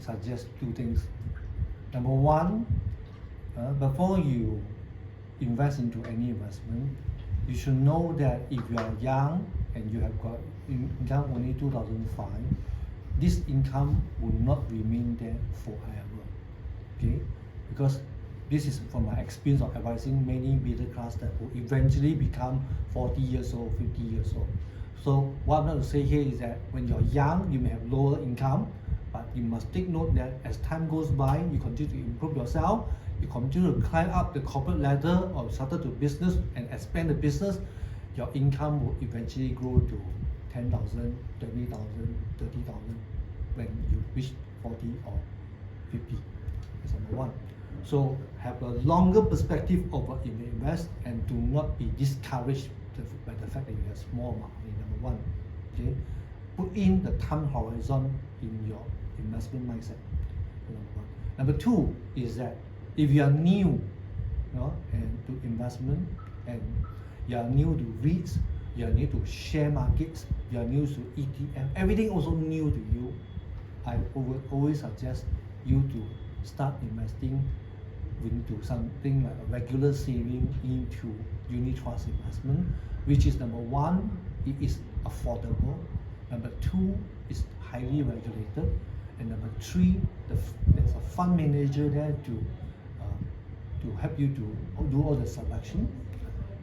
suggest two things. Number one, before you invest into any investment, you should know that if you are young and you have got income only 2005, this income will not remain there forever. Okay, because this is from my experience of advising many middle class that will eventually become 40 years old, 50 years old. So what I'm going to say here is that when you're young, you may have lower income, but you must take note that as time goes by, you continue to improve yourself, you continue to climb up the corporate ladder or started to business and expand the business, your income will eventually grow to 10,000, 20,000, 30,000 when you reach 40 or 50. That's number one. So have a longer perspective of what you may invest and do not be discouraged by the fact that you have small amount. Number one, okay, put in the time horizon in your investment mindset. Number one. Number two is that if you are new, and to investment, and you are new to REITs, you are new to share markets, you are new to ETF, everything also new to you, I would always suggest you to start investing into something like a regular saving into unit trust investment, which is number one, it is affordable. Number two, it's highly regulated. And number three, there's a fund manager there to help you to do all the selection.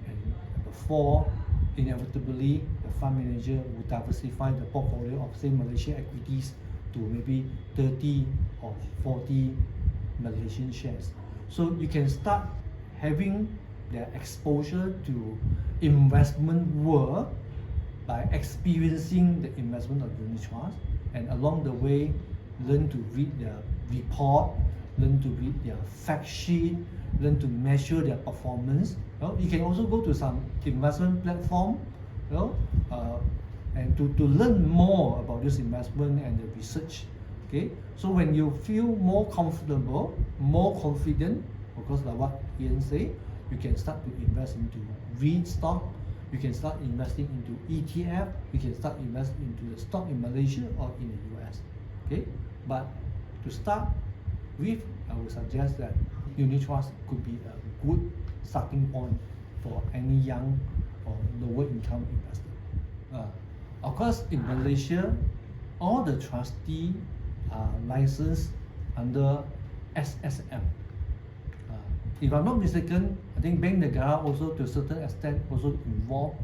And number four, inevitably, the fund manager will diversify the portfolio of, say, Malaysia equities to maybe 30 or 40 Malaysian shares. So you can start having their exposure to investment world by experiencing the investment of unit trust, and along the way learn to read their report, learn to read their fact sheet, learn to measure their performance. You can also go to some investment platform, and to learn more about this investment and the research. Okay, so when you feel more comfortable, more confident, of course, like what Ian said, you can start to invest into REIT stock, you can start investing into ETF, you can start investing into the stock in Malaysia or in the US. Okay, but to start with, I would suggest that unit trust could be a good starting point for any young or lower income investor. Of course, in Malaysia, all the trustees are licensed under SSM. If I'm not mistaken, I think Bank Negara also to a certain extent also involved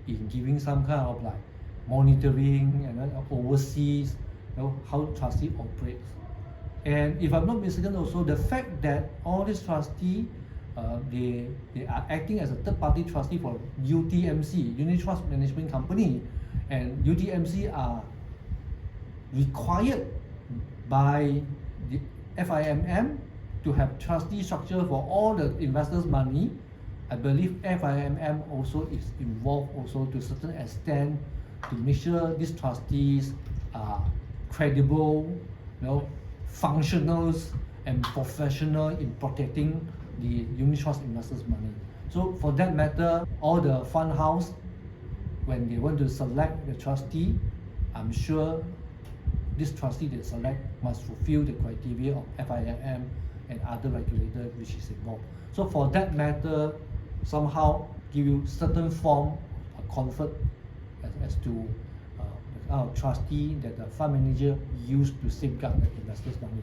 in giving some kind of like monitoring and then oversees how trustee operates. And if I'm not mistaken also, the fact that all these trustees they are acting as a third-party trustee for UTMC, Unit Trust Management Company, and UTMC are required by the FIMM to have trustee structure for all the investors' money. I believe FIMM also is involved also to a certain extent to make sure these trustees are credible, functionals and professional in protecting the unit trust investors' money. So for that matter, all the fund house, when they want to select the trustee, I'm sure this trustee they select must fulfill the criteria of FIMM and other regulators which is involved. So for that matter, somehow give you certain form of comfort as to the kind of trustee that the fund manager used to safeguard the investors' money.